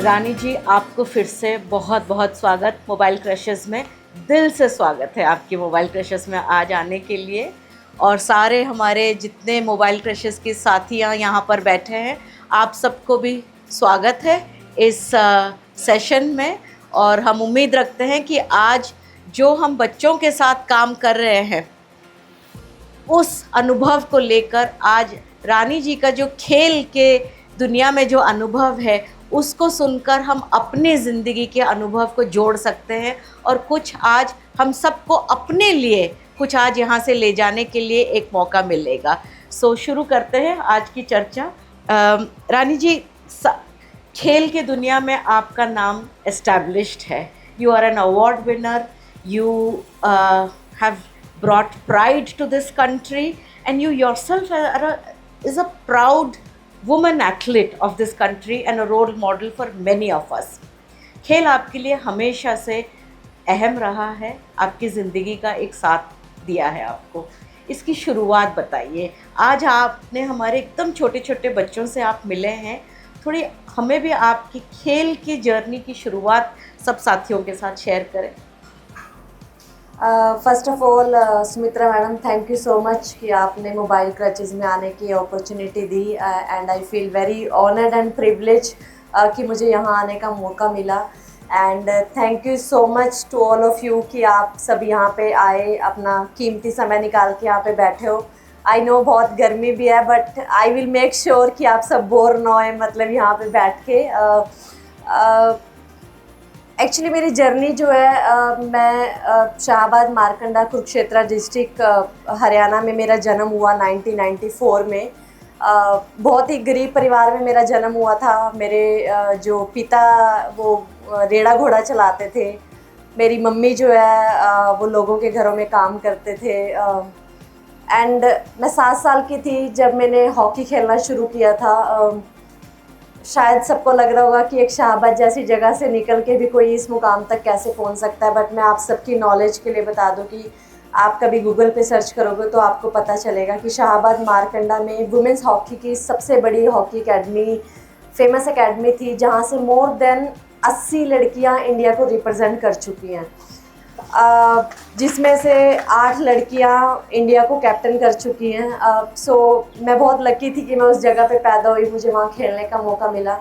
रानी जी, आपको फिर से बहुत बहुत स्वागत मोबाइल क्रशेस में। दिल से स्वागत है आपकी मोबाइल क्रशेस में आज आने के लिए। और सारे हमारे जितने मोबाइल क्रशेस की साथियाँ यहाँ पर बैठे हैं, आप सबको भी स्वागत है इस सेशन में। और हम उम्मीद रखते हैं कि आज जो हम बच्चों के साथ काम कर रहे हैं, उस अनुभव को लेकर आज रानी जी का जो खेल के दुनिया में जो अनुभव है, उसको सुनकर हम अपनी ज़िंदगी के अनुभव को जोड़ सकते हैं और कुछ आज हम सबको अपने लिए कुछ आज यहाँ से ले जाने के लिए एक मौका मिलेगा। सो शुरू करते हैं आज की चर्चा। रानी जी, खेल के दुनिया में आपका नाम एस्टैब्लिश्ड है। You are an award winner, you have brought pride to this country, and you yourself is a proud woman athlete of this country and a role model for many of us. खेल आपके लिए हमेशा से अहम रहा है, आपकी ज़िंदगी का एक साथ दिया है आपको। इसकी शुरुआत बताइए। आज आपने हमारे एकदम छोटे छोटे बच्चों से आप मिले हैं, थोड़ी हमें भी आपकी खेल की जर्नी की शुरुआत सब साथियों के साथ शेयर करें। First of all Sumitra madam, thank you so much कि आपने मोबाइल क्रचेज़ में आने की अपॉर्चुनिटी दी and I feel very honoured and privilege कि मुझे यहाँ आने का मौका मिला। And thank you so much to all of you कि आप सब यहाँ पे आए, अपना कीमती समय निकाल के यहाँ पे बैठे हो। आई नो बहुत गर्मी भी है, but I will make sure कि आप सब बोर ना होए, मतलब यहाँ पे बैठ के। एक्चुअली मेरी जर्नी जो है, मैं शाहबाद मारकंडा कुरुक्षेत्र डिस्ट्रिक्ट हरियाणा में मेरा जन्म हुआ 1994 में। बहुत ही गरीब परिवार में मेरा जन्म हुआ था। मेरे जो पिता वो रेड़ा घोड़ा चलाते थे, मेरी मम्मी जो है वो लोगों के घरों में काम करते थे। एंड मैं 7 साल की थी जब मैंने हॉकी खेलना शुरू किया था। शायद सबको लग रहा होगा कि एक शाहबाद जैसी जगह से निकल के भी कोई इस मुकाम तक कैसे पहुंच सकता है, बट मैं आप सबकी नॉलेज के लिए बता दूं कि आप कभी गूगल पे सर्च करोगे तो आपको पता चलेगा कि शाहबाद मारकंडा में वुमेंस हॉकी की सबसे बड़ी हॉकी एकेडमी, फेमस एकेडमी थी, जहां से मोर देन 80 लड़कियां इंडिया को रिप्रेजेंट कर चुकी हैं, जिसमें से 8 लड़कियां इंडिया को कैप्टन कर चुकी हैं। सो मैं बहुत लकी थी कि मैं उस जगह पे पैदा हुई, मुझे वहाँ खेलने का मौका मिला।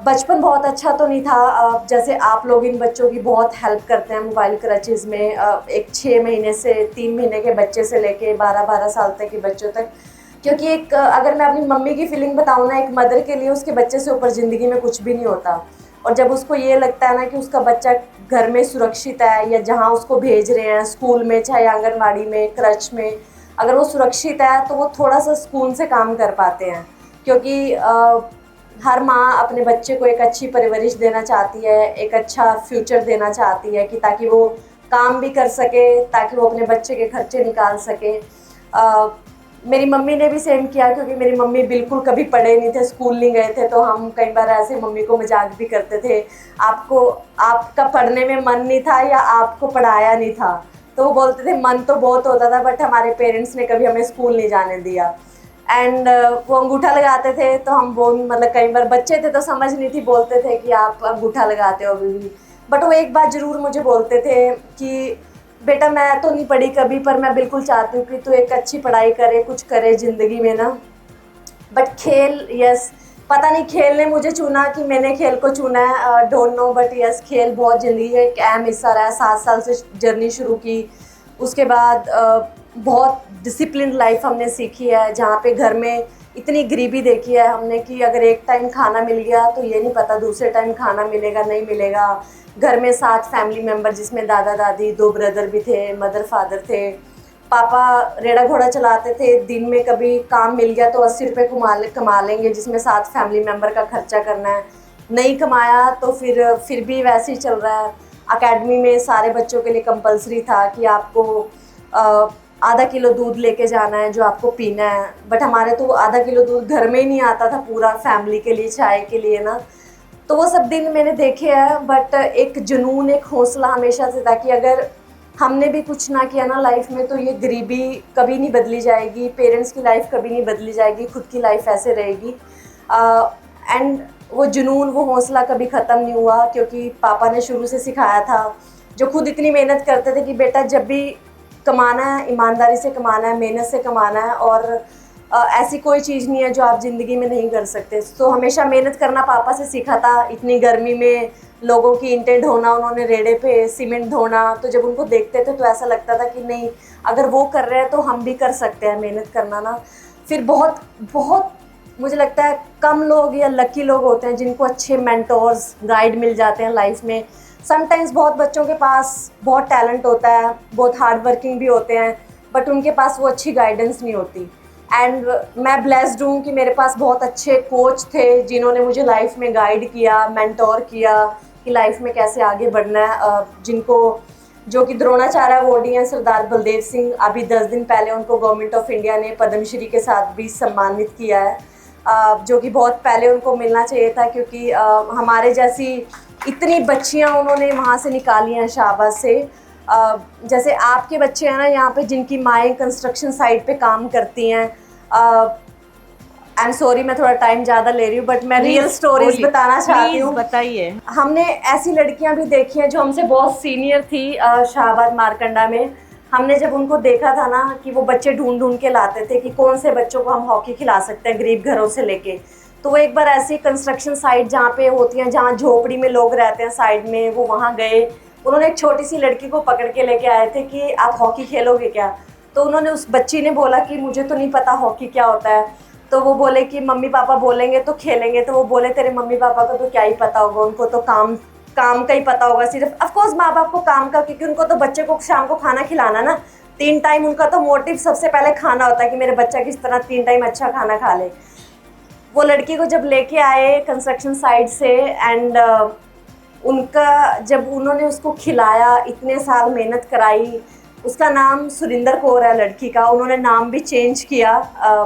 बचपन बहुत अच्छा तो नहीं था, जैसे आप लोग इन बच्चों की बहुत हेल्प करते हैं मोबाइल क्रचेज़ में। एक 6 महीने से 3 महीने के बच्चे से लेके 12-12 साल तक के बच्चों तक, क्योंकि एक अगर मैं अपनी मम्मी की फीलिंग बताऊँ ना, एक मदर के लिए उसके बच्चे से ऊपर ज़िंदगी में कुछ भी नहीं होता। और जब उसको ये लगता है ना कि उसका बच्चा घर में सुरक्षित है, या जहाँ उसको भेज रहे हैं स्कूल में, चाहे आंगनवाड़ी में, क्रच में, अगर वो सुरक्षित है तो वो थोड़ा सा सुकून से काम कर पाते हैं। क्योंकि हर माँ अपने बच्चे को एक अच्छी परवरिश देना चाहती है, एक अच्छा फ्यूचर देना चाहती है कि ताकि वो काम भी कर सके, ताकि वो अपने बच्चे के खर्चे निकाल सके। मेरी मम्मी ने भी सेम किया, क्योंकि मेरी मम्मी बिल्कुल कभी पढ़े नहीं थे, स्कूल नहीं गए थे, तो हम कई बार ऐसे मम्मी को मजाक भी करते थे, आपका पढ़ने में मन नहीं था या आपको पढ़ाया नहीं था। तो वो बोलते थे मन तो बहुत होता था, बट हमारे पेरेंट्स ने कभी हमें स्कूल नहीं जाने दिया। एंड वो अंगूठा लगाते थे तो हम मतलब कई बार बच्चे थे तो समझ नहीं थी, बोलते थे कि आप अंगूठा लगाते हो अभी भी। बट वो एक बात ज़रूर मुझे बोलते थे कि बेटा मैं तो नहीं पढ़ी कभी, पर मैं बिल्कुल चाहती हूँ कि तू एक अच्छी पढ़ाई करे, कुछ करे ज़िंदगी में ना। बट खेल, यस, पता नहीं खेल ने मुझे चुना कि मैंने खेल को चुना है, डोंट नो, बट यस, खेल बहुत ज़िंदगी का एक अहम हिस्सा रहा है। 7 साल से जर्नी शुरू की, उसके बाद बहुत डिसिप्लिन लाइफ हमने सीखी है, जहाँ पे घर में इतनी गरीबी देखी है हमने कि अगर एक टाइम खाना मिल गया तो ये नहीं पता दूसरे टाइम खाना मिलेगा नहीं मिलेगा। घर में 7 फैमिली मेम्बर, जिसमें दादा दादी, 2 ब्रदर भी थे, मदर फादर थे, पापा रेड़ा घोड़ा चलाते थे। दिन में कभी काम मिल गया तो 80 रुपये कमा लेंगे, जिसमें 7 फैमिली मेम्बर का खर्चा करना है। नहीं कमाया तो फिर भी वैसे ही चल रहा है। अकेडमी में सारे बच्चों के लिए कंपलसरी था कि आपको आधा किलो दूध लेके जाना है जो आपको पीना है, बट हमारे तो आधा किलो दूध घर में ही नहीं आता था पूरा फैमिली के लिए, चाय के लिए ना। तो वो सब दिन मैंने देखे हैं, बट एक जुनून, एक हौसला हमेशा से था कि अगर हमने भी कुछ ना किया ना लाइफ में तो ये गरीबी कभी नहीं बदली जाएगी, पेरेंट्स की लाइफ कभी नहीं बदली जाएगी, खुद की लाइफ ऐसे रहेगी। एंड वो जुनून, वो हौसला कभी ख़त्म नहीं हुआ, क्योंकि पापा ने शुरू से सिखाया था, जो खुद इतनी मेहनत करते थे कि बेटा जब भी कमाना है ईमानदारी से कमाना है, मेहनत से कमाना है, और ऐसी कोई चीज़ नहीं है जो आप ज़िंदगी में नहीं कर सकते। तो हमेशा मेहनत करना पापा से सीखा था। इतनी गर्मी में लोगों की इंटेंट होना, उन्होंने रेड़े पे सीमेंट ढोना, तो जब उनको देखते थे तो ऐसा लगता था कि नहीं, अगर वो कर रहे हैं तो हम भी कर सकते हैं मेहनत करना ना। फिर बहुत बहुत मुझे लगता है कम लोग या लकी लोग होते हैं जिनको अच्छे मेंटोर्स, गाइड मिल जाते हैं लाइफ में। समटाइम्स बहुत बच्चों के पास बहुत टैलेंट होता है, बहुत हार्ड वर्किंग भी होते हैं, बट उनके पास वो अच्छी गाइडेंस नहीं होती। एंड मैं ब्लेस्ड हूँ कि मेरे पास बहुत अच्छे कोच थे जिन्होंने मुझे लाइफ में गाइड किया, मेंटोर किया कि लाइफ में कैसे आगे बढ़ना है। जिनको जो कि द्रोणाचार्य अवॉर्डी हैं सरदार बलदेव सिंह, अभी 10 दिन पहले उनको गवर्नमेंट ऑफ इंडिया ने पद्मश्री के साथ भी सम्मानित किया है, जो कि बहुत पहले उनको मिलना चाहिए था, क्योंकि हमारे जैसी इतनी बच्चियां उन्होंने वहाँ से निकाली हैं शाहबाद से। जैसे आपके बच्चे हैं ना यहाँ पे, जिनकी माएँ कंस्ट्रक्शन साइट पे काम करती हैं। आई एम सॉरी मैं थोड़ा टाइम ज़्यादा ले रही हूँ, बट मैं रियल स्टोरीज बताना चाहती हूँ। बताइए। हमने ऐसी लड़कियां भी देखी हैं जो हमसे बहुत सीनियर थी शाहबाद मारकंडा में। हमने जब उनको देखा था ना कि वो बच्चे ढूंढ ढूंढ के लाते थे कि कौन से बच्चों को हम हॉकी खिला सकते हैं गरीब घरों से लेके, तो वो एक बार ऐसी कंस्ट्रक्शन साइट जहाँ पे होती हैं, जहाँ झोपड़ी में लोग रहते हैं साइड में, वो वहाँ गए। उन्होंने एक छोटी सी लड़की को पकड़ के लेके आए थे कि आप हॉकी खेलोगे क्या? तो उन्होंने, उस बच्ची ने बोला कि मुझे तो नहीं पता हॉकी क्या होता है। तो वो बोले कि मम्मी पापा बोलेंगे तो खेलेंगे। तो वो बोले तेरे मम्मी पापा को तो क्या ही पता होगा, उनको तो काम का ही पता होगा सिर्फ। ऑफ कोर्स माँ बाप को काम का, क्योंकि उनको तो बच्चे को शाम को खाना खिलाना ना, 3 टाइम उनका तो मोटिव सबसे पहले खाना होता है कि मेरे बच्चा किस तरह 3 टाइम अच्छा खाना खा ले। वो लड़की को जब लेके आए कंस्ट्रक्शन साइट से, एंड उनका जब उन्होंने उसको खिलाया, इतने साल मेहनत कराई। उसका नाम सुरिंदर कौर है लड़की का, उन्होंने नाम भी चेंज किया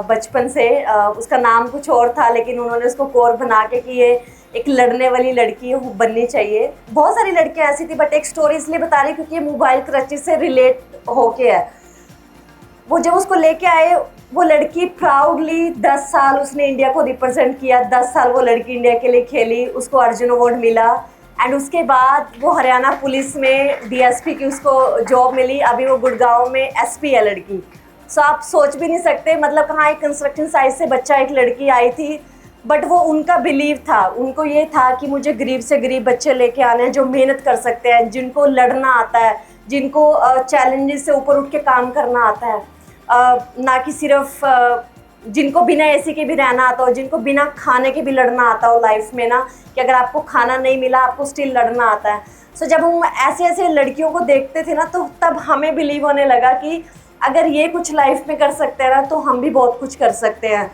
बचपन से। उसका नाम कुछ और था, लेकिन उन्होंने उसको कौर बना के कि ये एक लड़ने वाली लड़की बननी चाहिए। बहुत सारी लड़कियां ऐसी थी, बट एक स्टोरी इसलिए बता रही क्योंकि ये मोबाइल क्रचेस से रिलेट होके है। वो जब उसको लेके आए, वो लड़की प्राउडली 10 साल उसने इंडिया को रिप्रेजेंट किया। 10 साल वो लड़की इंडिया के लिए खेली, उसको अर्जुन अवार्ड मिला। एंड उसके बाद वो हरियाणा पुलिस में डीएसपी की उसको जॉब मिली। अभी वो गुड़गांव में एसपी है लड़की। सो आप सोच भी नहीं सकते, मतलब कहाँ एक कंस्ट्रक्शन साइट से बच्चा, एक लड़की आई थी, बट वो उनका बिलीव था, उनको ये था कि मुझे गरीब से गरीब बच्चे लेके आने हैं जो मेहनत कर सकते हैं, जिनको लड़ना आता है, जिनको चैलेंजेस से ऊपर उठ के काम करना आता है, ना कि सिर्फ जिनको बिना एसी के भी रहना आता हो, जिनको बिना खाने के भी लड़ना आता हो लाइफ में ना, कि अगर आपको खाना नहीं मिला आपको स्टिल लड़ना आता है। सो जब हम ऐसे ऐसे लड़कियों को देखते थे ना, तो तब हमें बिलीव होने लगा कि अगर ये कुछ लाइफ में कर सकते हैं ना, तो हम भी बहुत कुछ कर सकते हैं।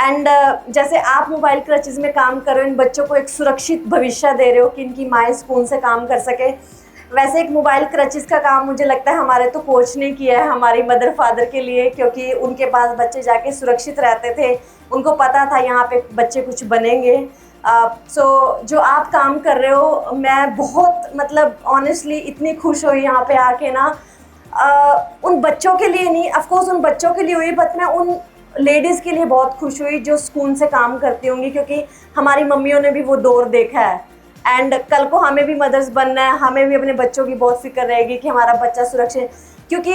एंड जैसे आप मोबाइल क्रचेस में काम कर रहे हो, इन बच्चों को एक सुरक्षित भविष्य दे रहे हो कि इनकी माएँ सुकून से काम कर सके, वैसे एक मोबाइल क्रचेस का काम मुझे लगता है हमारे तो कोच ने किया है हमारी मदर फादर के लिए, क्योंकि उनके पास बच्चे जाके सुरक्षित रहते थे, उनको पता था यहाँ पे बच्चे कुछ बनेंगे। सो जो आप काम कर रहे हो, मैं बहुत मतलब ऑनेस्टली इतनी खुश हुई यहाँ पे आके ना। उन बच्चों के लिए नहीं, ऑफकोर्स उन बच्चों के लिए हुई, बट मैं उन लेडीज़ के लिए बहुत खुश हुई जो सुकून से काम करती होंगी, क्योंकि हमारी मम्मियों ने भी वो दौर देखा है। एंड कल को हमें भी मदर्स बनना है, हमें भी अपने बच्चों की बहुत फिक्र रहेगी कि हमारा बच्चा सुरक्षित, क्योंकि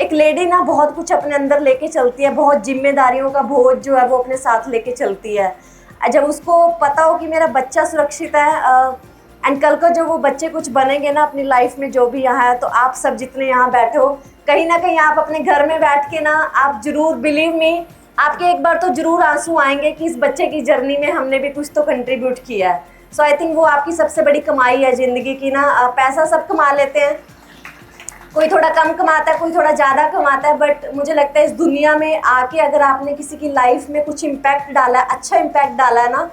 एक लेडी ना बहुत कुछ अपने अंदर लेके चलती है, बहुत जिम्मेदारियों का बोझ जो है वो अपने साथ लेके चलती है। जब उसको पता हो कि मेरा बच्चा सुरक्षित है, एंड कल को जब वो बच्चे कुछ बनेंगे ना अपनी लाइफ में, जो भी यहाँ है, तो आप सब जितने यहाँ बैठे हो, कहीं ना कहीं आप अपने घर में बैठ के ना, आप जरूर, बिलीव मी, आपके एक बार तो जरूर आंसू आएंगे कि इस बच्चे की जर्नी में हमने भी कुछ तो कंट्रीब्यूट किया है। सो आई थिंक वो आपकी सबसे बड़ी कमाई है ज़िंदगी की ना। पैसा सब कमा लेते हैं, कोई थोड़ा कम कमाता है, कोई थोड़ा ज़्यादा कमाता है, बट मुझे लगता है इस दुनिया में आके अगर आपने किसी की लाइफ में कुछ इम्पैक्ट डाला है, अच्छा इम्पैक्ट डाला है ना,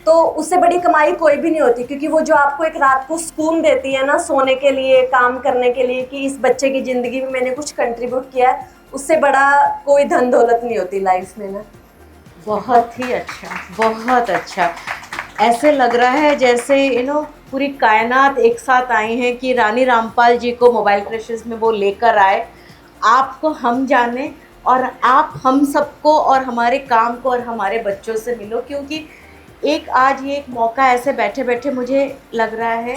तो उससे बड़ी कमाई कोई भी नहीं होती। क्योंकि वो जो आपको एक रात को सुकून देती है ना, सोने के लिए, काम करने के लिए, कि इस बच्चे की ज़िंदगी में मैंने कुछ कंट्रीब्यूट किया है, उससे बड़ा कोई धन दौलत नहीं होती लाइफ में ना। बहुत ही अच्छा, बहुत अच्छा। ऐसे लग रहा है जैसे पूरी कायनात एक साथ आई हैं कि रानी रामपाल जी को मोबाइल क्रशेस में वो लेकर आए, आपको हम जाने और आप हम सबको और हमारे काम को और हमारे बच्चों से मिलो, क्योंकि एक आज ये एक मौका ऐसे बैठे बैठे मुझे लग रहा है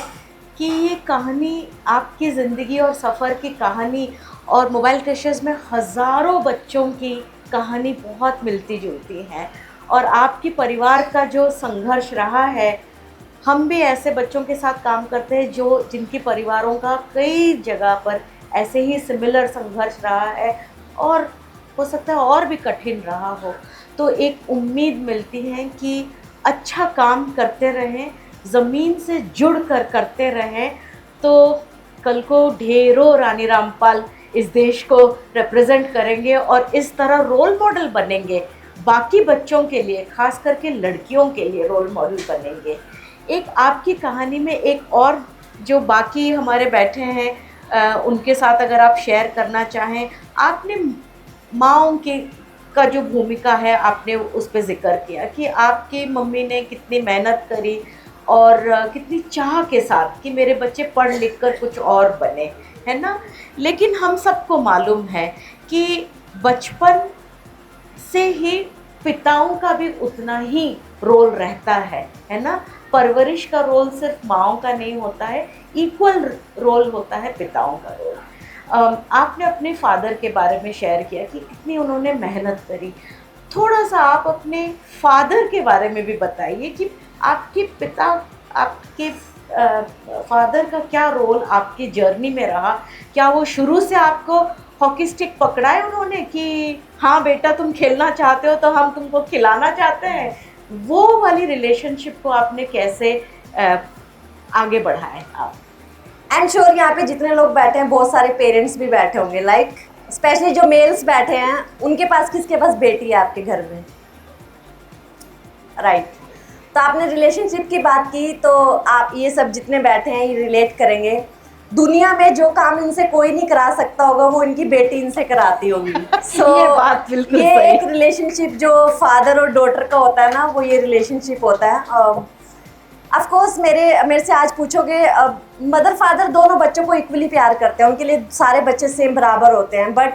कि ये कहानी आपकी ज़िंदगी और सफ़र की कहानी, और मोबाइल क्रशेज़ में हज़ारों बच्चों की कहानी बहुत मिलती जुलती है। और आपकी परिवार का जो संघर्ष रहा है, हम भी ऐसे बच्चों के साथ काम करते हैं जो जिनकी परिवारों का कई जगह पर ऐसे ही सिमिलर संघर्ष रहा है, और हो सकता है और भी कठिन रहा हो। तो एक उम्मीद मिलती है कि अच्छा काम करते रहें, ज़मीन से जुड़ कर करते रहें, तो कल को ढेरों रानी रामपाल इस देश को रिप्रेजेंट करेंगे और इस तरह रोल मॉडल बनेंगे, बाकी बच्चों के लिए, खास करके लड़कियों के लिए रोल मॉडल बनेंगे। एक आपकी कहानी में एक और जो बाकी हमारे बैठे हैं उनके साथ अगर आप शेयर करना चाहें, आपने माँओं के का जो भूमिका है आपने उस पे ज़िक्र किया कि आपकी मम्मी ने कितनी मेहनत करी और कितनी चाह के साथ कि मेरे बच्चे पढ़ लिख कर कुछ और बने, है ना? लेकिन हम सबको मालूम है कि बचपन से ही पिताओं का भी उतना ही रोल रहता है ना? परवरिश का रोल सिर्फ माँओं का नहीं होता है, इक्वल रोल होता है पिताओं का रोल। आपने अपने फादर के बारे में शेयर किया कि कितनी उन्होंने मेहनत करी। थोड़ा-सा आप अपने फादर के बारे में भी बताइए कि आपके पिता, आपके फादर का क्या रोल आपकी जर्नी में रहा? क्या वो शुरू से आपको हॉकी स्टिक पकड़ाए उन्होंने कि हाँ बेटा तुम खेलना चाहते हो तो हम तुमको खिलाना चाहते हैं? वो वाली रिलेशनशिप को आपने कैसे आगे बढ़ाया आप? आई एम श्योर यहाँ पे जितने लोग बैठे हैं बहुत सारे पेरेंट्स भी बैठे होंगे, लाइक स्पेशली जो मेल्स बैठे हैं, उनके पास किसके पास बेटी है आपके घर में? राइट तो आपने रिलेशनशिप की बात की, तो आप ये सब जितने बैठे हैं ये रिलेट करेंगे। दुनिया में जो काम इनसे कोई नहीं करा सकता होगा वो इनकी बेटी इनसे कराती होगी। ये बात बिल्कुल ये सही। एक रिलेशनशिप जो फादर और डॉटर का होता है ना, वो ये रिलेशनशिप होता है। ऑफ कोर्स मेरे से आज पूछोगे, मदर फादर दोनों बच्चों को इक्वली प्यार करते हैं, उनके लिए सारे बच्चे सेम बराबर होते हैं, बट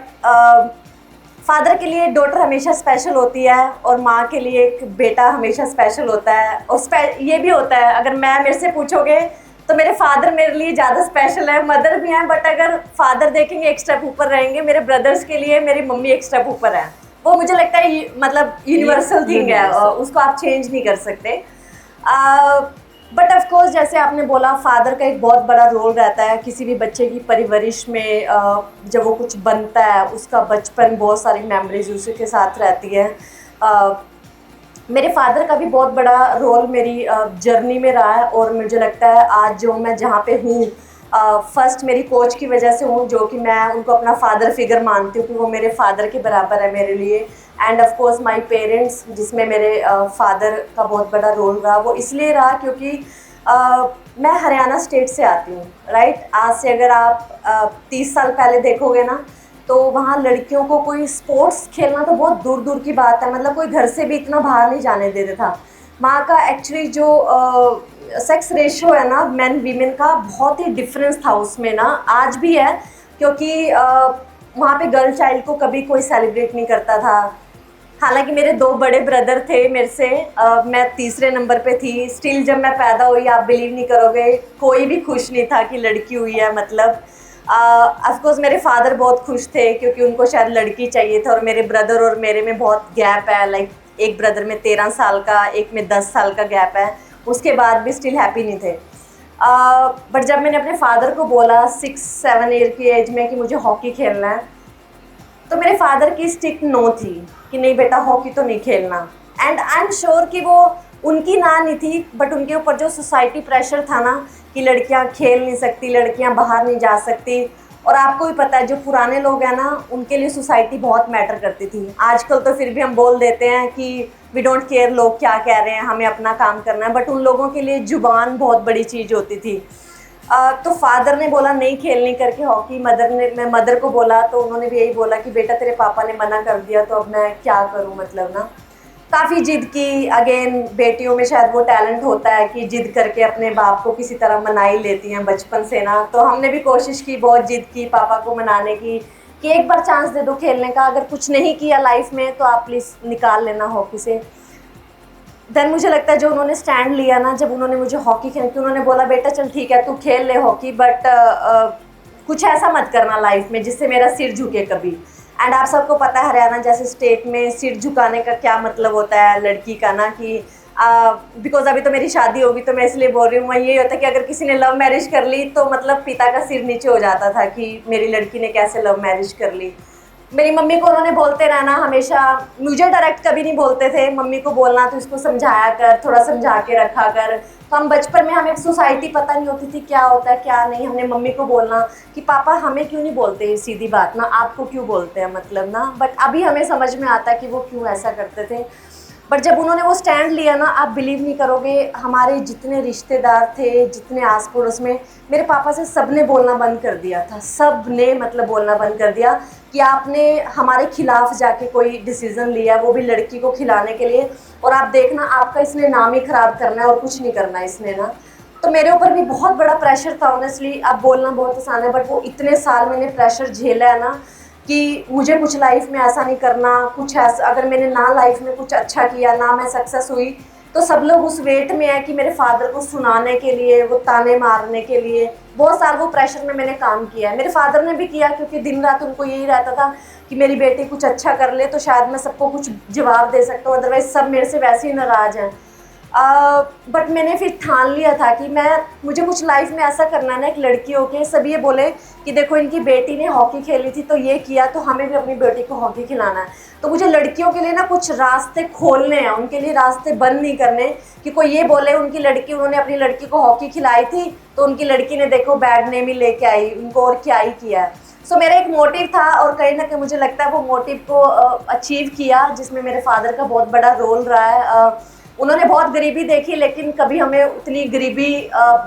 फादर के लिए डॉटर हमेशा स्पेशल होती है और माँ के लिए एक बेटा हमेशा स्पेशल होता है। और ये भी होता है, अगर मेरे से पूछोगे तो मेरे फादर मेरे लिए ज़्यादा स्पेशल है, मदर भी हैं, बट अगर फादर देखेंगे एक स्टेप ऊपर रहेंगे, मेरे ब्रदर्स के लिए मेरी मम्मी एक स्टेप ऊपर है। वो मुझे लगता है मतलब यूनिवर्सल थिंग है, उसको आप चेंज नहीं कर सकते। बट ऑफ कोर्स जैसे आपने बोला, फादर का एक बहुत बड़ा रोल रहता है किसी भी बच्चे की परवरिश में। जब वो कुछ बनता है, उसका बचपन, बहुत सारी मेमोरीज उसके साथ रहती है। मेरे फादर का भी बहुत बड़ा रोल मेरी जर्नी में रहा है, और मुझे लगता है आज जो मैं जहाँ पे हूँ, फर्स्ट मेरी कोच की वजह से हूँ, जो कि मैं उनको अपना फादर फिगर मानती हूँ कि वो मेरे फादर के बराबर है मेरे लिए। End of course my parents, जिसमें मेरे फादर का बहुत बड़ा रोल रहा, वो इसलिए रहा क्योंकि मैं हरियाणा स्टेट से आती हूँ, राइट। आज से अगर आप 30 साल पहले देखोगे ना, तो वहाँ लड़कियों को कोई स्पोर्ट्स खेलना तो बहुत दूर दूर की बात है, मतलब कोई घर से भी इतना बाहर नहीं जाने देते था। वहाँ का एक्चुअली जो सेक्स रेशियो है ना, मेन वीमेन का, बहुत ही डिफरेंस था उसमें ना, आज भी है, क्योंकि वहाँ पे गर्ल चाइल्ड को कभी कोई सेलिब्रेट नहीं करता था। हालांकि मेरे 2 बड़े ब्रदर थे मेरे से, मैं तीसरे नंबर पे थी। स्टिल जब मैं पैदा हुई, आप बिलीव नहीं करोगे, कोई भी खुश नहीं था कि लड़की हुई है। मतलब ऑफकोर्स मेरे फादर बहुत खुश थे क्योंकि उनको शायद लड़की चाहिए था, और मेरे ब्रदर और मेरे में बहुत गैप है, लाइक एक ब्रदर में 13 साल का, एक में 10 साल का गैप है। उसके बाद भी स्टिल हैप्पी नहीं थे। बट जब मैंने अपने फादर को बोला 6-7 ईयर की एज में कि मुझे हॉकी खेलना है, तो मेरे फादर की स्टिक नो थी कि नहीं बेटा हॉकी तो नहीं खेलना। एंड आई एम श्योर कि वो उनकी ना नहीं थी, बट उनके ऊपर जो सोसाइटी प्रेशर था ना कि लड़कियां खेल नहीं सकती, लड़कियां बाहर नहीं जा सकती। और आपको भी पता है जो पुराने लोग हैं ना, उनके लिए सोसाइटी बहुत मैटर करती थी। आजकल तो फिर भी हम बोल देते हैं कि वी डोंट केयर लोग क्या कह रहे हैं, हमें अपना काम करना है, बट उन लोगों के लिए जुबान बहुत बड़ी चीज़ होती थी। तो फादर ने बोला नहीं खेलनी करके हॉकी, मैं मदर को बोला तो उन्होंने भी यही बोला कि बेटा तेरे पापा ने मना कर दिया तो अब मैं क्या करूं, मतलब ना। काफ़ी जिद की। अगेन बेटियों में शायद वो टैलेंट होता है कि जिद करके अपने बाप को किसी तरह मना ही लेती हैं बचपन से ना। तो हमने भी कोशिश की, बहुत जिद की पापा को मनाने की कि एक बार चांस दे दो खेलने का, अगर कुछ नहीं किया लाइफ में तो आप प्लीज़ निकाल लेना हॉकी से। देन मुझे लगता है जो उन्होंने स्टैंड लिया ना, जब उन्होंने मुझे हॉकी खेल के उन्होंने बोला बेटा चल ठीक है तू खेल ले हॉकी, बट कुछ ऐसा मत करना लाइफ में जिससे मेरा सिर झुके कभी। एंड आप सबको पता है हरियाणा जैसे स्टेट में सिर झुकाने का क्या मतलब होता है लड़की का ना, कि बिकॉज अभी तो मेरी शादी होगी तो मैं इसलिए बोल रही हूँ, मैं ये होता है कि अगर किसी ने लव मैरिज कर ली तो मतलब पिता का सिर नीचे हो जाता था कि मेरी लड़की ने कैसे लव मैरिज कर ली। मेरी मम्मी को उन्होंने बोलते रहना हमेशा, मुझे डायरेक्ट कभी नहीं बोलते थे, मम्मी को बोलना तो इसको समझाया कर, थोड़ा समझा के रखा कर। तो हम बचपन में हमें सोसाइटी पता नहीं होती थी क्या होता है क्या नहीं, हमने मम्मी को बोलना कि पापा हमें क्यों नहीं बोलते सीधी बात ना, आपको क्यों बोलते हैं मतलब ना। बट अभी हमें समझ में आता है कि वो क्यों ऐसा करते थे। बट जब उन्होंने वो स्टैंड लिया ना, आप बिलीव नहीं करोगे, हमारे जितने रिश्तेदार थे, जितने आस पड़ोस में, मेरे पापा से सब ने बोलना बंद कर दिया था, सब ने मतलब बोलना बंद कर दिया कि आपने हमारे खिलाफ जाके कोई डिसीज़न लिया, वो भी लड़की को खिलाने के लिए, और आप देखना आपका इसने नाम ही ख़राब करना है और कुछ नहीं करना इसने ना। तो मेरे ऊपर भी बहुत बड़ा प्रेशर था ऑनेस्टली। अब बोलना बहुत आसान है, बट वो इतने साल मैंने प्रेशर झेला है ना कि मुझे कुछ लाइफ में ऐसा नहीं करना, कुछ ऐसा अगर मैंने ना लाइफ में कुछ अच्छा किया, ना मैं सक्सेस हुई, तो सब लोग उस वेट में है कि मेरे फादर को सुनाने के लिए, वो ताने मारने के लिए, बहुत सारा वो प्रेशर में मैंने काम किया है। मेरे फादर ने भी किया, क्योंकि दिन रात उनको यही रहता था कि मेरी बेटी कुछ अच्छा कर ले तो शायद मैं सबको कुछ जवाब दे सकता हूँ, अदरवाइज सब मेरे से वैसे ही नाराज़ हैं। बट मैंने फिर ठान लिया था कि मुझे कुछ लाइफ में ऐसा करना है ना, एक लड़की होके सब ये बोले कि देखो इनकी बेटी ने हॉकी खेली थी तो ये किया, तो हमें भी अपनी बेटी को हॉकी खिलाना है। तो मुझे लड़कियों के लिए ना कुछ रास्ते खोलने हैं, उनके लिए रास्ते बंद नहीं करने कि कोई ये बोले उनकी लड़की, उन्होंने अपनी लड़की को हॉकी खिलाई थी तो उनकी लड़की ने देखो बैड नेम ही लेके आई, उनको और क्या ही किया है। सो मेरा एक मोटिव था, और कहीं ना कहीं मुझे लगता है वो मोटिव को अचीव किया, जिसमें मेरे फादर का बहुत बड़ा रोल रहा है। उन्होंने बहुत गरीबी देखी, लेकिन कभी हमें उतनी गरीबी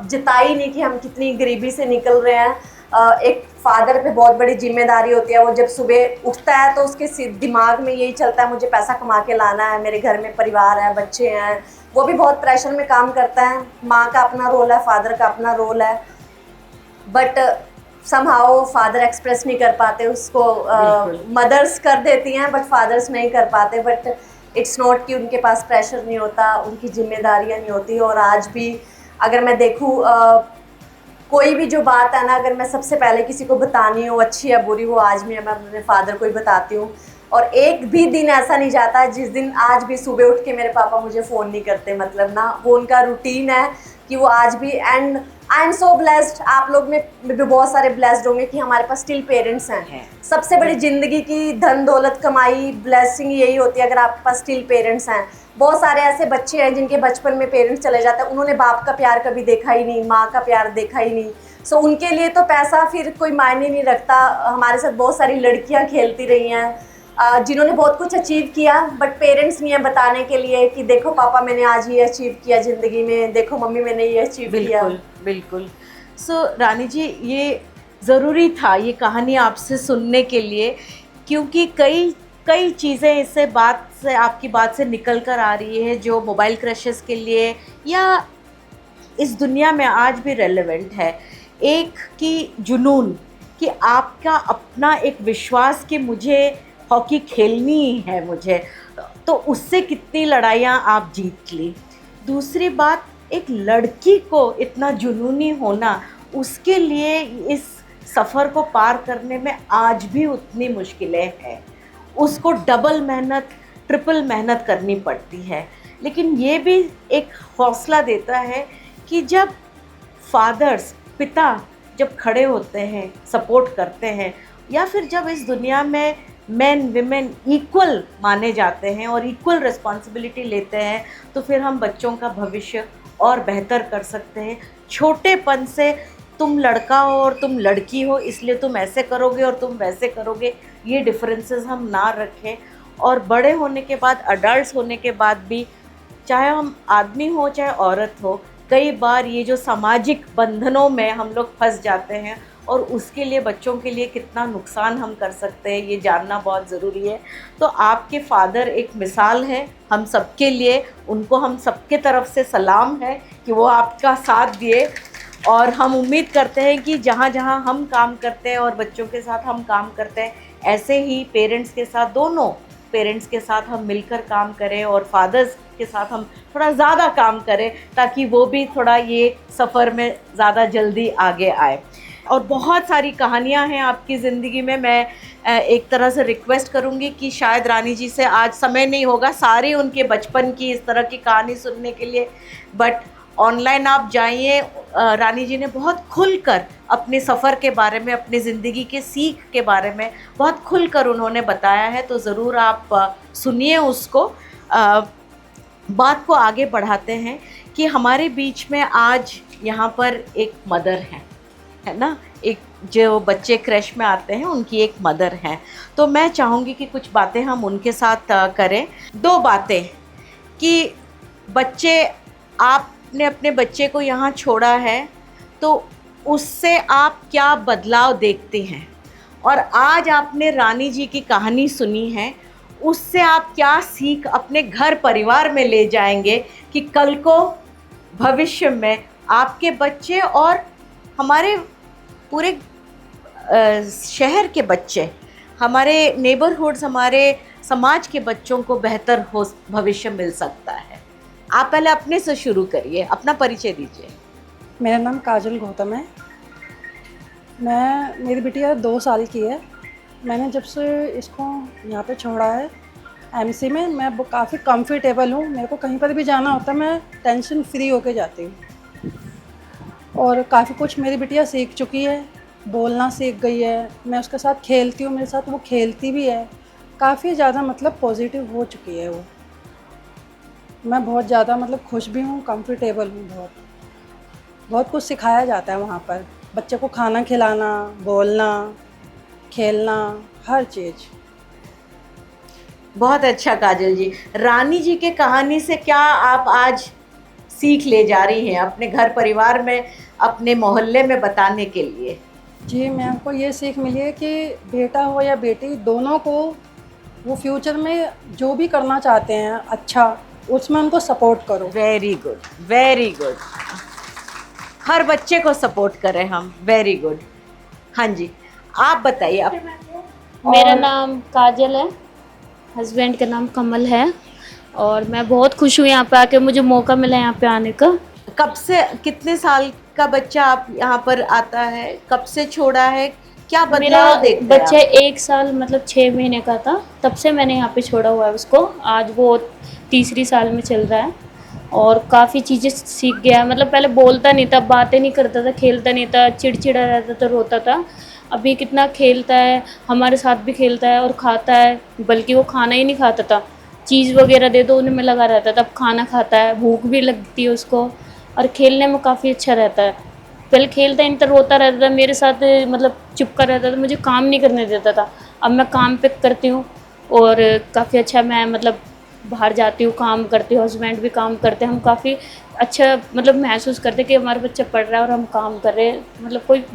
जताई नहीं कि हम कितनी गरीबी से निकल रहे हैं। एक फादर पे बहुत बड़ी जिम्मेदारी होती है, वो जब सुबह उठता है तो उसके दिमाग में यही चलता है मुझे पैसा कमा के लाना है, मेरे घर में परिवार है, बच्चे हैं, वो भी बहुत प्रेशर में काम करता है। माँ का अपना रोल है, फादर का अपना रोल है, बट समहाउ फादर एक्सप्रेस नहीं कर पाते उसको, मदर्स कर देती हैं बट फादर्स नहीं कर पाते। बट इट्स नॉट कि उनके पास प्रेशर नहीं होता, उनकी जिम्मेदारियां नहीं होती। और आज भी अगर मैं देखूँ कोई भी जो बात है ना, अगर मैं सबसे पहले किसी को बतानी हो, अच्छी या बुरी, वो आज भी मैं अपने फादर को ही बताती हूँ। और एक भी दिन ऐसा नहीं जाता जिस दिन आज भी सुबह उठ के मेरे पापा मुझे फ़ोन नहीं करते, मतलब ना वो उनका रूटीन है कि वो आज भी। And I am so blessed, आप लोग में भी बहुत सारे ब्लेस्ड होंगे कि हमारे पास स्टिल पेरेंट्स हैं। सबसे बड़ी ज़िंदगी की धन दौलत कमाई ब्लेसिंग यही होती है अगर आपके पास स्टिल पेरेंट्स हैं। बहुत सारे ऐसे बच्चे हैं जिनके बचपन में पेरेंट्स चले जाते हैं, उन्होंने बाप का प्यार कभी देखा ही नहीं, माँ का प्यार देखा ही नहीं। सो उनके लिए तो पैसा फिर कोई मायने नहीं रखता। हमारे साथ बहुत सारी लड़कियाँ खेलती रही हैं जिन्होंने बहुत कुछ अचीव किया, बट पेरेंट्स नहीं है बताने के लिए कि देखो पापा मैंने आज ये अचीव किया ज़िंदगी में, देखो मम्मी मैंने ये अचीव किया। बिल्कुल बिल्कुल। सो रानी जी, ये ज़रूरी था ये कहानी आपसे सुनने के लिए, क्योंकि कई चीज़ें इससे आपकी बात से निकल कर आ रही है जो मोबाइल क्रशेस के लिए या इस दुनिया में आज भी रेलेवेंट है। एक कि जुनून, कि आपका अपना एक विश्वास कि मुझे हॉकी खेलनी ही है मुझे, तो उससे कितनी लड़ाइयाँ आप जीत ली। दूसरी बात, एक लड़की को इतना जुनूनी होना, उसके लिए इस सफ़र को पार करने में आज भी उतनी मुश्किलें हैं, उसको डबल मेहनत ट्रिपल मेहनत करनी पड़ती है। लेकिन ये भी एक हौसला देता है कि जब फादर्स, पिता जब खड़े होते हैं, सपोर्ट करते हैं, या फिर जब इस दुनिया में मेन विमेन इक्वल माने जाते हैं और इक्वल रिस्पॉन्सिबिलिटी लेते हैं, तो फिर हम बच्चों का भविष्य और बेहतर कर सकते हैं। छोटेपन से तुम लड़का हो और तुम लड़की हो इसलिए तुम ऐसे करोगे और तुम वैसे करोगे, ये डिफरेंसेस हम ना रखें। और बड़े होने के बाद, अडल्ट होने के बाद भी, चाहे हम आदमी हो चाहे औरत हो, कई बार ये जो सामाजिक बंधनों में हम लोग फंस जाते हैं, और उसके लिए बच्चों के लिए कितना नुकसान हम कर सकते हैं ये जानना बहुत ज़रूरी है। तो आपके फादर एक मिसाल है हम सबके लिए, उनको हम सबके तरफ से सलाम है कि वो आपका साथ दिए। और हम उम्मीद करते हैं कि जहाँ जहाँ हम काम करते हैं और बच्चों के साथ हम काम करते हैं, ऐसे ही पेरेंट्स के साथ, दोनों पेरेंट्स के साथ हम मिलकर काम करें और फादर्स के साथ हम थोड़ा ज़्यादा काम करें, ताकि वो भी थोड़ा ये सफ़र में ज़्यादा जल्दी आगे आए। और बहुत सारी कहानियाँ हैं आपकी ज़िंदगी में। मैं एक तरह से रिक्वेस्ट करूँगी कि शायद रानी जी से आज समय नहीं होगा सारी उनके बचपन की इस तरह की कहानी सुनने के लिए, बट ऑनलाइन आप जाइए। रानी जी ने बहुत खुलकर अपने सफ़र के बारे में, अपनी ज़िंदगी के सीख के बारे में बहुत खुलकर उन्होंने बताया है, तो ज़रूर आप सुनिए उसको। बात को आगे बढ़ाते हैं कि हमारे बीच में आज यहाँ पर एक मदर है ना, एक जो बच्चे क्रैश में आते हैं उनकी एक मदर हैं, तो मैं चाहूँगी कि कुछ बातें हम उनके साथ करें। दो बातें कि बच्चे, आपने अपने बच्चे को यहाँ छोड़ा है तो उससे आप क्या बदलाव देखते हैं, और आज आपने रानी जी की कहानी सुनी है, उससे आप क्या सीख अपने घर परिवार में ले जाएंगे कि कल को भविष्य में आपके बच्चे और हमारे पूरे शहर के बच्चे, हमारे नेबरहुड्स, हमारे समाज के बच्चों को बेहतर हो भविष्य मिल सकता है। आप पहले अपने से शुरू करिए, अपना परिचय दीजिए। मेरा नाम काजल गौतम है। मेरी बिटिया 2 साल की है। मैंने जब से इसको यहाँ पे छोड़ा है एमसी में, मैं काफ़ी कंफर्टेबल हूँ। मेरे को कहीं पर भी जाना होता है मैं टेंशन फ्री होके जाती हूँ, और काफ़ी कुछ मेरी बिटिया सीख चुकी है, बोलना सीख गई है। मैं उसके साथ खेलती हूँ, मेरे साथ वो खेलती भी है। काफ़ी ज़्यादा मतलब पॉजिटिव हो चुकी है वो। मैं बहुत ज़्यादा मतलब खुश भी हूँ, कंफर्टेबल हूँ। बहुत कुछ सिखाया जाता है वहाँ पर, बच्चे को खाना खिलाना, बोलना, खेलना, हर चीज़। बहुत अच्छा काजल जी। रानी जी के कहानी से क्या आप आज सीख ले जा रही हैं अपने घर परिवार में, अपने मोहल्ले में बताने के लिए? जी, मैं हमको ये सीख मिली है कि बेटा हो या बेटी, दोनों को वो फ्यूचर में जो भी करना चाहते हैं अच्छा, उसमें उनको सपोर्ट करो। Very good, very good. हर बच्चे को सपोर्ट करें हम, वेरी गुड। हाँ जी, आप बताइए। आप मेरा नाम काजल है, हस्बैंड का नाम कमल है, और मैं बहुत खुश हूँ यहाँ पे आके, मुझे मौका मिला यहाँ पे आने का। कब से, कितने साल का बच्चा आप यहाँ पर आता है, कब से छोड़ा है, क्या मेरा बदलाव देखते हैं बच्चा आप? 1 साल मतलब 6 महीने का था, तब से मैंने यहाँ पे छोड़ा हुआ है उसको। आज वो 3री साल में चल रहा है और काफ़ी चीज़ें सीख गया है। मतलब पहले बोलता नहीं था, बातें नहीं करता था, खेलता नहीं था, चिड़चिड़ा रहता था, रोता था। अभी कितना खेलता है, हमारे साथ भी खेलता है और खाता है। बल्कि वो खाना ही नहीं खाता था, चीज़ वगैरह दे दो उन्हें में लगा रहता था, अब खाना खाता है, भूख भी लगती है उसको, और खेलने में काफ़ी अच्छा रहता है। पहले खेलता नहीं था, रोता रहता था, मेरे साथ मतलब चुपका रहता था, मुझे काम नहीं करने देता था। अब मैं काम पे करती हूँ और काफ़ी अच्छा, मैं मतलब बाहर जाती हूँ, काम करती हूँ, हस्बैंड भी काम करते हैं, हम काफ़ी अच्छा मतलब महसूस करते हैं कि हमारा बच्चा पढ़ रहा है और हम काम कर रहे हैं, मतलब कोई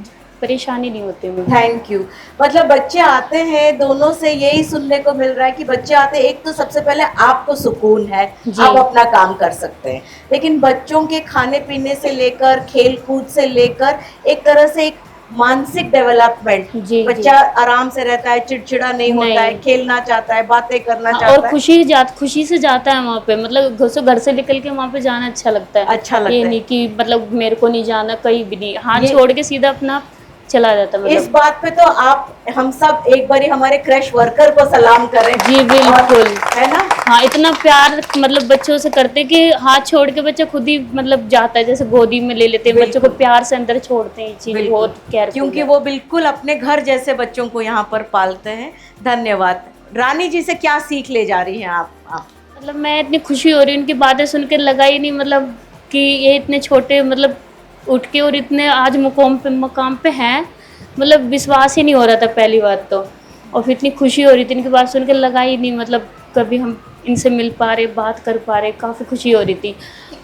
परेशानी नहीं होती मुझे। Thank you. मतलब बच्चे आते हैं, दोनों से यही सुनने को मिल रहा है कि बच्चे आते हैं, एक तो सबसे पहले आपको सुकून है, जी। आप अपना काम कर सकते हैं, लेकिन बच्चों के खाने पीने से लेकर, खेल कूद से लेकर, एक तरह से एक मानसिक डेवलपमेंट, जी, बच्चा आराम से रहता है, चिड़चिड़ा नहीं होता है, नहीं। खेलना चाहता है, बातें करना हाँ, चाहता और है। खुशी से जाता है वहाँ पे, मतलब घर से निकल के वहाँ पे जाना अच्छा लगता है। अच्छा लगता ये है। नहीं कि मतलब मेरे को नहीं जाना, कहीं भी नहीं, हाथ ये- छोड़ के सीधा अपना चला जाता है इस मतलब। बात पे तो आप, हम सब एक बारी हमारे क्रैश वर्कर को सलाम करें। जी बिल्कुल, और- है ना? हाँ, इतना प्यार मतलब बच्चों से करते कि हाथ छोड़ के बच्चा खुद ही मतलब जाता है, जैसे गोदी में ले लेते हैं बच्चों को, प्यार से अंदर छोड़ते हैं। ये चीज़ बिल्कुल, बहुत केयरफुल क्योंकि है। वो बिल्कुल अपने घर जैसे बच्चों को यहाँ पर पालते हैं। धन्यवाद। रानी जी से क्या सीख ले जा रही हैं आप? मतलब मैं इतनी खुशी हो रही हूँ, उनकी बातें सुन के, लगा ही नहीं मतलब कि ये इतने छोटे मतलब उठ के और इतने आज मकाम पे हैं, मतलब विश्वास ही नहीं हो रहा था पहली बात तो। और फिर इतनी खुशी हो रही थी इनकी बात सुन के, लगा ही नहीं मतलब कभी हम इनसे मिल पा रहे, बात कर पा रहे, काफ़ी खुशी हो रही थी।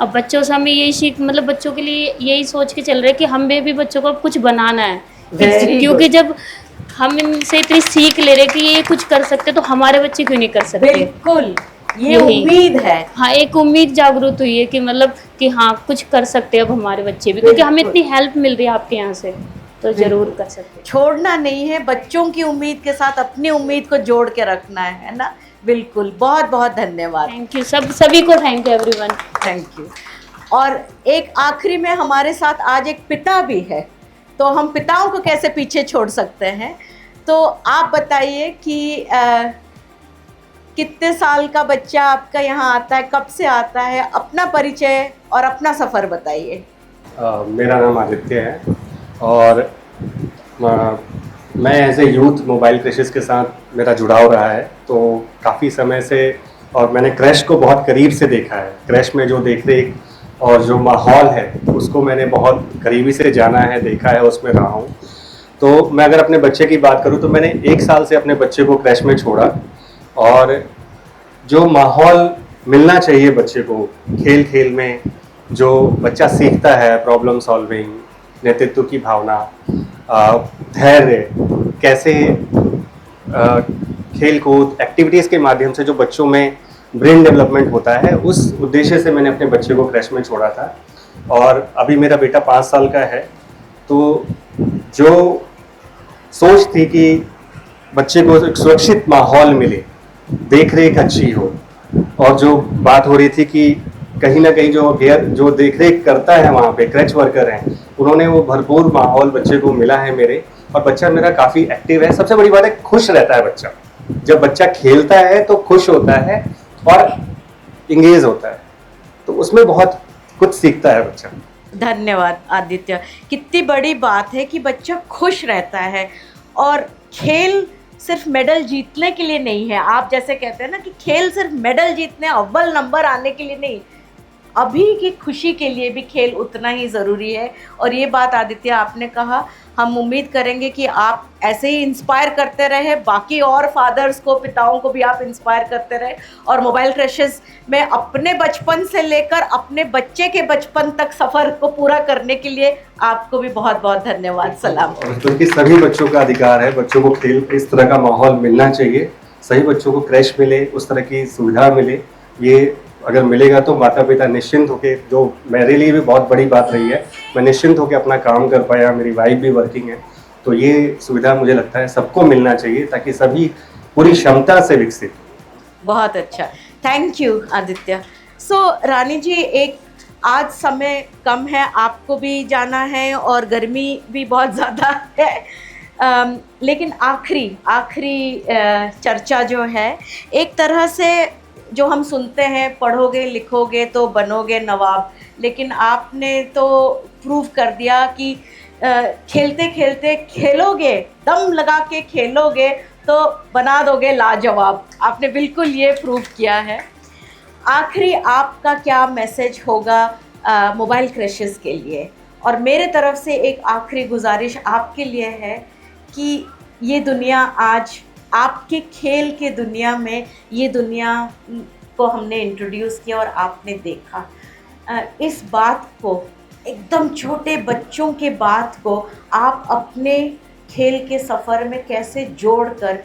अब बच्चों से हमें यही सीख, मतलब बच्चों के लिए यही सोच के चल रहे कि हमें भी बच्चों को अब कुछ बनाना है। Very क्योंकि good. जब हम इनसे इतनी सीख ले रहे कि ये कुछ कर सकते, तो हमारे बच्चे क्यों नहीं कर सकते। बिल्कुल, ये यही उम्मीद है। हाँ, एक उम्मीद जागरूक हुई है कि मतलब कि हाँ कुछ कर सकते हैं अब हमारे बच्चे भी, क्योंकि हमें बिल्कुल। इतनी हेल्प मिल रही है आपके यहाँ से। तो ज़रूर कर सकते हैं। छोड़ना नहीं है, बच्चों की उम्मीद के साथ अपनी उम्मीद को जोड़ के रखना है ना। बिल्कुल, बहुत बहुत धन्यवाद। थैंक यू, सभी को thank you everyone. Thank you. और एक आखिरी में हमारे साथ आज एक पिता भी है, तो हम पिताओं को कैसे पीछे छोड़ सकते हैं। तो आप बताइए कि कितने साल का बच्चा आपका यहाँ आता है, कब से आता है, अपना परिचय और अपना सफ़र बताइए। मेरा नाम आदित्य है और मैं as a youth mobile crutches के साथ मेरा जुड़ाव रहा है, तो काफ़ी समय से। और मैंने क्रैश को बहुत करीब से देखा है। क्रैश में जो देख रेख और जो माहौल है उसको मैंने बहुत करीबी से जाना है, देखा है, उसमें रहा हूँ। तो मैं अगर अपने बच्चे की बात करूँ तो मैंने 1 साल से अपने बच्चे को क्रैश में छोड़ा, और जो माहौल मिलना चाहिए बच्चे को खेल खेल में, जो बच्चा सीखता है प्रॉब्लम सॉल्विंग, नेतृत्व की भावना, धैर्य, कैसे खेल कूद एक्टिविटीज़ के माध्यम से जो बच्चों में ब्रेन डेवलपमेंट होता है, उस उद्देश्य से मैंने अपने बच्चे को क्रैश में छोड़ा था। और अभी मेरा बेटा 5 साल का है। तो जो सोच थी कि बच्चे को एक सुरक्षित माहौल मिले, देख रेख अच्छी हो, और जो बात हो रही थी कि कहीं ना कहीं जो देख रेख करता है वहाँ पे क्रैच वर्कर हैं, उन्होंने वो भरपूर माहौल बच्चे को मिला है मेरे। और बच्चा मेरा काफ़ी एक्टिव है। सबसे बड़ी बात है, खुश रहता है बच्चा। जब बच्चा खेलता है तो खुश होता है और इंगेज होता है, तो उसमें बहुत कुछ सीखता है बच्चा। धन्यवाद आदित्य। कितनी बड़ी बात है कि बच्चा खुश रहता है। और खेल सिर्फ मेडल जीतने के लिए नहीं है। आप जैसे कहते हैं ना कि खेल सिर्फ मेडल जीतने, अव्वल नंबर आने के लिए नहीं, अभी की खुशी के लिए भी खेल उतना ही ज़रूरी है। और ये बात आदित्य आपने कहा, हम उम्मीद करेंगे कि आप ऐसे ही इंस्पायर करते रहे, बाकी और फादर्स को, पिताओं को भी आप इंस्पायर करते रहे। और मोबाइल क्रशेस में अपने बचपन से लेकर अपने बच्चे के बचपन तक सफ़र को पूरा करने के लिए आपको भी बहुत बहुत धन्यवाद। सलाम। क्योंकि सभी बच्चों का अधिकार है, बच्चों को खेल इस तरह का माहौल मिलना चाहिए, सही बच्चों को क्रैश मिले, उस तरह की सुविधा मिले। ये अगर मिलेगा तो माता पिता निश्चिंत होकर, जो मेरे लिए भी बहुत बड़ी बात रही है, मैं निश्चिंत होकर अपना काम कर पाया। मेरी वाइफ भी वर्किंग है, तो ये सुविधा मुझे लगता है सबको मिलना चाहिए, ताकि सभी पूरी क्षमता से विकसित। बहुत अच्छा, थैंक यू आदित्य। सो रानी जी, एक आज समय कम है, आपको भी जाना है और गर्मी भी बहुत ज़्यादा है, लेकिन आखिरी चर्चा जो है, एक तरह से जो हम सुनते हैं, पढ़ोगे लिखोगे तो बनोगे नवाब, लेकिन आपने तो प्रूव कर दिया कि खेलते खेलते खेलोगे, दम लगा के खेलोगे तो बना दोगे लाजवाब। आपने बिल्कुल ये प्रूव किया है। आखिरी आपका क्या मैसेज होगा मोबाइल क्रशेस के लिए? और मेरे तरफ से एक आखिरी गुजारिश आपके लिए है कि ये दुनिया आज आपके खेल के दुनिया में, ये दुनिया को हमने इंट्रोड्यूस किया और आपने देखा, इस बात को, एकदम छोटे बच्चों के बात को आप अपने खेल के सफ़र में कैसे जोड़कर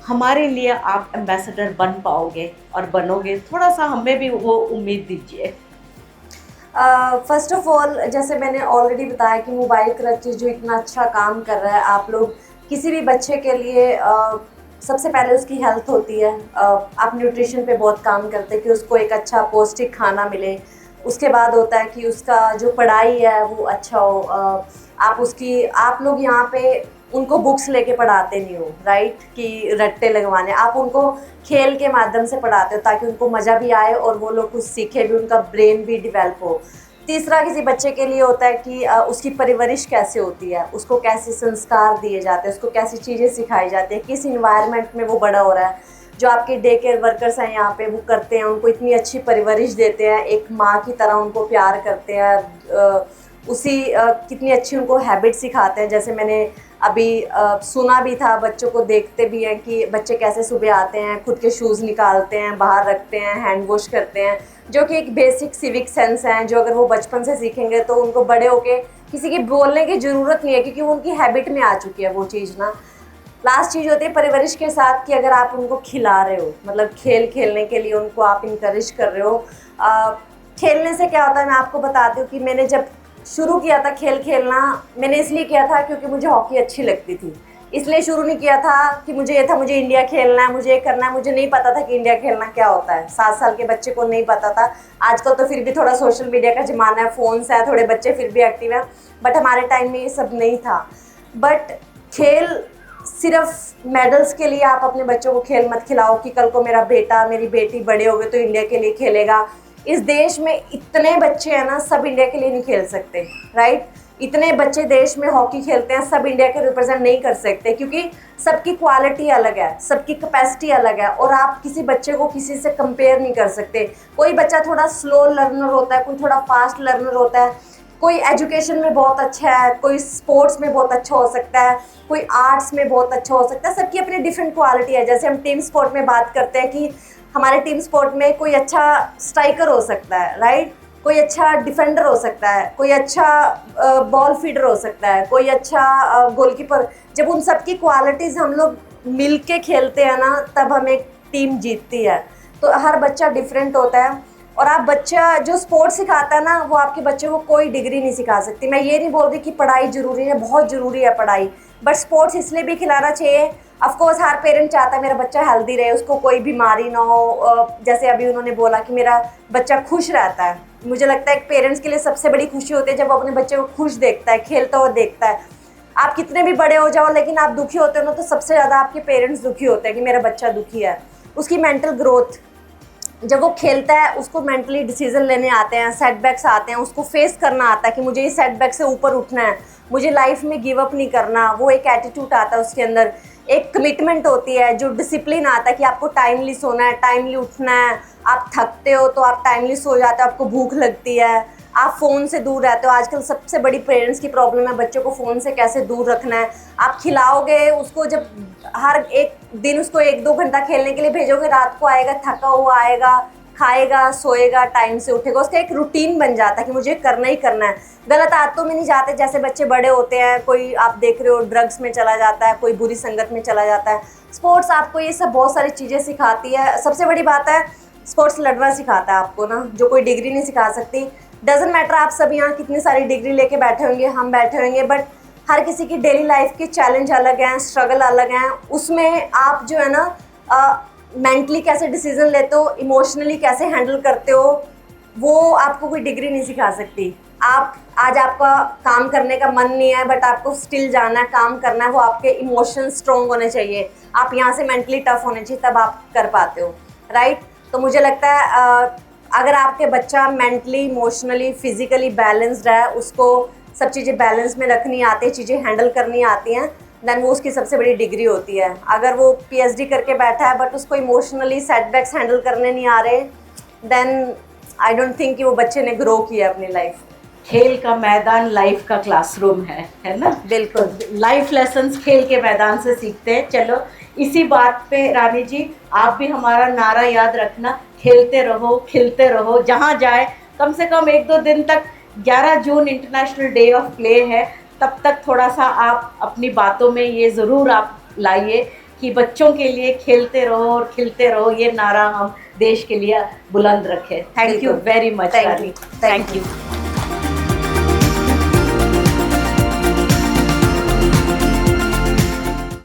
हमारे लिए आप एम्बेसडर बन पाओगे और बनोगे? थोड़ा सा हमें भी वो उम्मीद दीजिए। फर्स्ट ऑफ ऑल, जैसे मैंने ऑलरेडी बताया कि मोबाइल क्रचेस जो इतना अच्छा काम कर रहा है, आप लोग किसी भी बच्चे के लिए सबसे पहले उसकी हेल्थ होती है। आप न्यूट्रिशन पे बहुत काम करते हैं कि उसको एक अच्छा पौष्टिक खाना मिले। उसके बाद होता है कि उसका जो पढ़ाई है वो अच्छा हो। आप लोग यहाँ पे उनको बुक्स लेके पढ़ाते नहीं हो, राइट, कि रट्टे लगवाने। आप उनको खेल के माध्यम से पढ़ाते हो ताकि उनको मज़ा भी आए और वो लोग कुछ सीखे भी, उनका ब्रेन भी डेवलप हो। तीसरा, किसी बच्चे के लिए होता है कि उसकी परवरिश कैसे होती है, उसको कैसे संस्कार दिए जाते हैं, उसको कैसी चीज़ें सिखाई जाती है, किस इन्वायरमेंट में वो बड़ा हो रहा है। जो आपके डे केयर वर्कर्स हैं यहाँ पे, वो करते हैं, उनको इतनी अच्छी परवरिश देते हैं, एक माँ की तरह उनको प्यार करते हैं, कितनी अच्छी उनको हैबिट सिखाते हैं। जैसे मैंने अभी सुना भी था, बच्चों को देखते भी हैं कि बच्चे कैसे सुबह आते हैं, खुद के शूज़ निकालते हैं, बाहर रखते हैं, हैंड वॉश करते हैं, जो कि एक बेसिक सिविक सेंस हैं, जो अगर वो बचपन से सीखेंगे तो उनको बड़े होके किसी की बोलने की ज़रूरत नहीं है, क्योंकि वो उनकी हैबिट में आ चुकी है वो चीज़ ना। लास्ट चीज़ होती है परवरिश के साथ, कि अगर आप उनको खिला रहे हो, मतलब खेल खेलने के लिए उनको आप इनकरेज कर रहे हो। खेलने से क्या होता है, मैं आपको बताती हूँ कि मैंने जब शुरू किया था खेल खेलना, मैंने इसलिए किया था क्योंकि मुझे हॉकी अच्छी लगती थी, इसलिए शुरू नहीं किया था कि मुझे ये था मुझे इंडिया खेलना है, मुझे ये करना है। मुझे नहीं पता था कि इंडिया खेलना क्या होता है, 7 साल के बच्चे को नहीं पता था। आजकल तो फिर भी थोड़ा सोशल मीडिया का ज़माना है, फ़ोन्स है, थोड़े बच्चे फिर भी एक्टिव हैं, बट हमारे टाइम में ये सब नहीं था। बट खेल सिर्फ मेडल्स के लिए आप अपने बच्चों को खेल मत खिलाओ कि कल को मेरा बेटा मेरी बेटी बड़े हो गए तो इंडिया के लिए खेलेगा। इस देश में इतने बच्चे हैं ना, सब इंडिया के लिए नहीं खेल सकते, राइट। इतने बच्चे देश में हॉकी खेलते हैं, सब इंडिया के रिप्रेजेंट नहीं कर सकते क्योंकि सबकी क्वालिटी अलग है, सबकी कैपेसिटी अलग है और आप किसी बच्चे को किसी से कंपेयर नहीं कर सकते। कोई बच्चा थोड़ा स्लो लर्नर होता है, कोई थोड़ा फास्ट लर्नर होता है, कोई एजुकेशन में बहुत अच्छा है, कोई स्पोर्ट्स में बहुत अच्छा हो सकता है, कोई आर्ट्स में बहुत अच्छा हो सकता है। सबकी अपनी डिफरेंट क्वालिटी है। जैसे हम टीम स्पोर्ट में बात करते हैं कि हमारे टीम स्पोर्ट में कोई अच्छा स्ट्राइकर हो सकता है, राइट, कोई अच्छा डिफेंडर हो सकता है, कोई अच्छा बॉल फीडर हो सकता है, कोई अच्छा गोलकीपर। जब उन सब की क्वालिटीज़ हम लोग मिल के खेलते हैं ना, तब हमें टीम जीतती है। तो हर बच्चा डिफरेंट होता है और आप बच्चा जो स्पोर्ट सिखाता है ना, वो आपके बच्चे को कोई डिग्री नहीं सिखा सकती। मैं ये नहीं बोल रही कि पढ़ाई ज़रूरी है, बहुत ज़रूरी है पढ़ाई, बट स्पोर्ट्स इसलिए भी खिलाना चाहिए। ऑफकोर्स हर पेरेंट चाहता है मेरा बच्चा हेल्दी रहे, उसको कोई बीमारी ना हो। जैसे अभी उन्होंने बोला कि मेरा बच्चा खुश रहता है, मुझे लगता है एक पेरेंट्स के लिए सबसे बड़ी खुशी होती है जब वो अपने बच्चे को खुश देखता है, खेलता हुआ देखता है। आप कितने भी बड़े हो जाओ, लेकिन आप दुखी होते हो ना, तो सबसे ज़्यादा आपके पेरेंट्स दुखी होते हैं कि मेरा बच्चा दुखी है। उसकी मेंटल ग्रोथ, जब वो खेलता है उसको मेंटली डिसीजन लेने आते हैं, सेटबैक्स आते हैं, उसको फेस करना आता है कि मुझे इस सेटबैक से ऊपर उठना है, मुझे लाइफ में गिव अप नहीं करना। वो एक एटीट्यूड आता है उसके अंदर, एक कमिटमेंट होती है, जो डिसिप्लिन आता है कि आपको टाइमली सोना है, टाइमली उठना है। आप थकते हो तो आप टाइमली सो जाते हो, आपको भूख लगती है, आप फ़ोन से दूर रहते हो। आजकल सबसे बड़ी पेरेंट्स की प्रॉब्लम है बच्चों को फ़ोन से कैसे दूर रखना है। आप खिलाओगे उसको, जब हर एक दिन उसको 1-2 घंटा खेलने के लिए भेजोगे, रात को आएगा थका हुआ आएगा, खाएगा, सोएगा, टाइम से उठेगा, उसका एक रूटीन बन जाता है कि मुझे करना ही करना है। गलत आदतों में नहीं जाते। जैसे बच्चे बड़े होते हैं, कोई आप देख रहे हो ड्रग्स में चला जाता है, कोई बुरी संगत में चला जाता है। स्पोर्ट्स आपको ये सब बहुत सारी चीज़ें सिखाती है। सबसे बड़ी बात है स्पोर्ट्स लड़ना सिखाता है आपको ना, जो कोई डिग्री नहीं सिखा सकती। डजेंट मैटर आप सब यहाँ कितनी सारी डिग्री लेके बैठे होंगे, हम बैठे होंगे, बट हर किसी की डेली लाइफ की चैलेंज अलग हैं, स्ट्रगल अलग हैं। उसमें आप जो है ना मेंटली कैसे डिसीजन लेते हो, इमोशनली कैसे हैंडल करते हो, वो आपको कोई डिग्री नहीं सिखा सकती। आप आज आपका काम करने का मन नहीं है, बट आपको स्टिल जाना है, काम करना है, वो आपके इमोशन स्ट्रॉन्ग होने चाहिए, आप यहाँ से मेंटली टफ होने चाहिए, तब आप कर पाते हो, राइट। तो मुझे लगता है अगर आपके बच्चा मेंटली, इमोशनली, फिजिकली बैलेंस्ड है, उसको सब चीज़ें बैलेंस में रखनी आती है, चीज़ें हैंडल करनी आती हैं, देन वो उसकी सबसे बड़ी डिग्री होती है। अगर वो PhD करके बैठा है बट उसको इमोशनली सेटबैक्स हैंडल करने नहीं आ रहे, देन आई डोंट थिंक कि वो बच्चे ने ग्रो किया अपनी लाइफ। खेल का मैदान लाइफ का क्लासरूम है ना। बिल्कुल, लाइफ लेसन्स खेल के मैदान से सीखते हैं। चलो इसी बात पे रानी जी, आप भी हमारा नारा याद रखना, खेलते रहो, खिलते रहो, जहाँ जाए कम से कम 1-2 दिन तक। 11 जून इंटरनेशनल डे ऑफ प्ले है, तब तक थोड़ा सा आप अपनी बातों में ये ज़रूर आप लाइए कि बच्चों के लिए खेलते रहो और खिलते रहो, ये नारा हम देश के लिए बुलंद रखें। Thank you very much Rani, thank you.